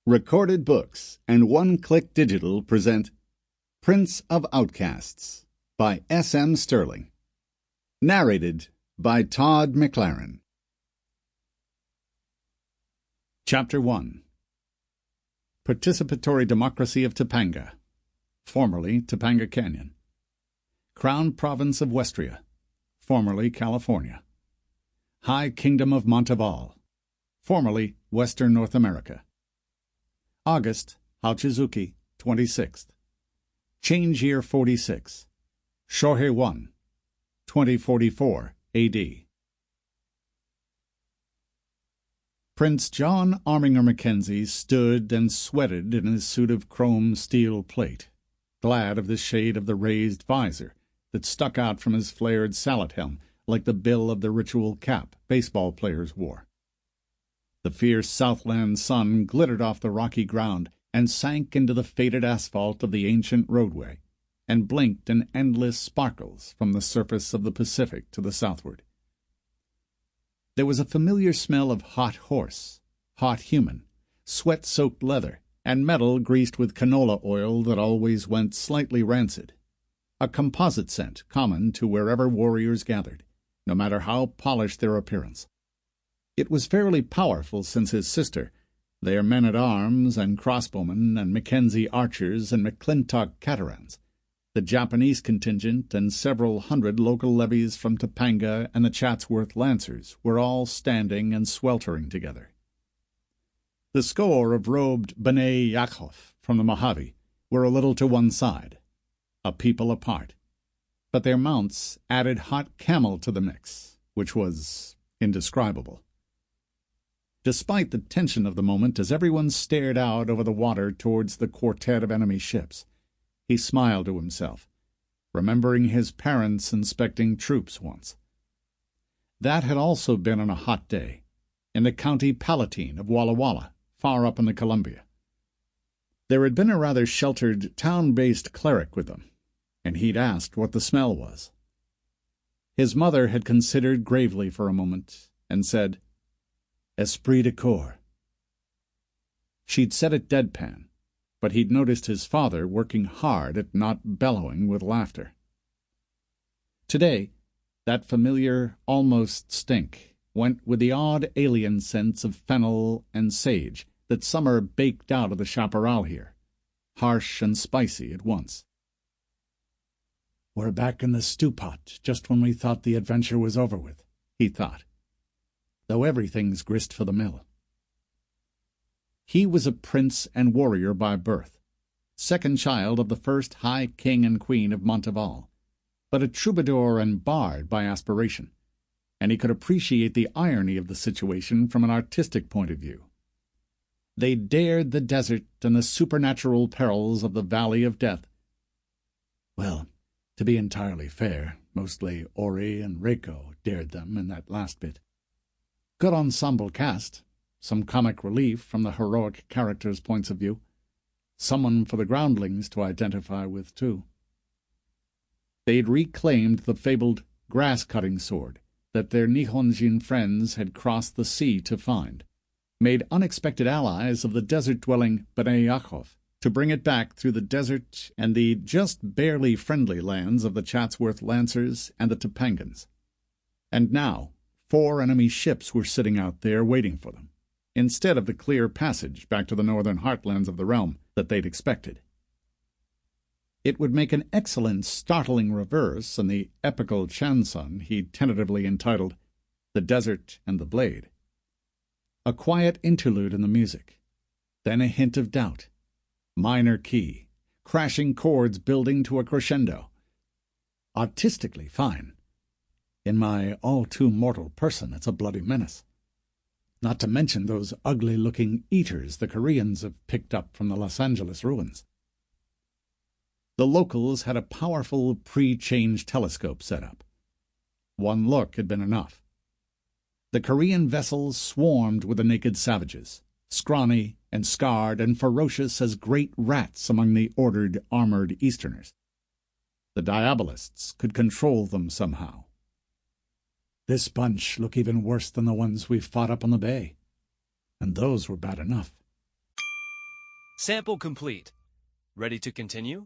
Recorded Books and One Click Digital present Prince of Outcasts by S.M. Stirling. Narrated by Todd McLaren. Chapter 1. Participatory Democracy of Topanga, formerly Topanga Canyon. Crown Province of Westria, formerly California. High Kingdom of Montival, formerly Western North America. August, Hachizuki, 26th. Change year 46. Shohei 1, 2044 A.D. Prince John Arminger Mackenzie stood and sweated in his suit of chrome steel plate, glad of the shade of the raised visor that stuck out from his flared sallet helm like the bill of the ritual cap baseball players wore. The fierce Southland sun glittered off the rocky ground and sank into the faded asphalt of the ancient roadway, and blinked in endless sparkles from the surface of the Pacific to the southward. There was a familiar smell of hot horse, hot human, sweat-soaked leather, and metal greased with canola oil that always went slightly rancid, a composite scent common to wherever warriors gathered, no matter how polished their appearance. It was fairly powerful, since his sister, their men-at-arms and crossbowmen and Mackenzie archers and McClintock caterans, the Japanese contingent and several hundred local levies from Topanga and the Chatsworth Lancers were all standing and sweltering together. The score of robed B'nai Yaakov from the Mojave were a little to one side, a people apart, but their mounts added hot camel to the mix, which was indescribable. Despite the tension of the moment, as everyone stared out over the water towards the quartet of enemy ships, he smiled to himself, remembering his parents inspecting troops once. That had also been on a hot day, in the county Palatine of Walla Walla, far up in the Columbia. There had been a rather sheltered, town-based cleric with them, and he'd asked what the smell was. His mother had considered gravely for a moment, and said, "Esprit de corps." She'd said it deadpan, but he'd noticed his father working hard at not bellowing with laughter. Today, that familiar, almost stink went with the odd alien scents of fennel and sage that summer baked out of the chaparral here, harsh and spicy at once. "We're back in the stew-pot just when we thought the adventure was over with," he thought, "though everything's grist for the mill." He was a prince and warrior by birth, second child of the first High King and Queen of Montival, but a troubadour and bard by aspiration, and he could appreciate the irony of the situation from an artistic point of view. They dared the desert and the supernatural perils of the Valley of Death. Well, to be entirely fair, mostly Ori and Reiko dared them in that last bit. Good ensemble cast, some comic relief from the heroic characters' points of view, someone for the groundlings to identify with, too. They'd reclaimed the fabled grass-cutting sword that their Nihonjin friends had crossed the sea to find, made unexpected allies of the desert-dwelling B'nai Yaakov to bring it back through the desert and the just barely friendly lands of the Chatsworth Lancers and the Topangans. And now 4 enemy ships were sitting out there waiting for them, instead of the clear passage back to the northern heartlands of the realm that they'd expected. It would make an excellent startling reverse in the epical chanson he'd tentatively entitled The Desert and the Blade. A quiet interlude in the music, then a hint of doubt, minor key, crashing chords building to a crescendo. Artistically fine. In my all-too-mortal person, it's a bloody menace. Not to mention those ugly-looking eaters the Koreans have picked up from the Los Angeles ruins. The locals had a powerful pre-change telescope set up. One look had been enough. The Korean vessels swarmed with the naked savages, scrawny and scarred and ferocious as great rats among the ordered, armored Easterners. The Diabolists could control them somehow. "This bunch look even worse than the ones we fought up on the bay. And those were bad enough." Sample complete. Ready to continue?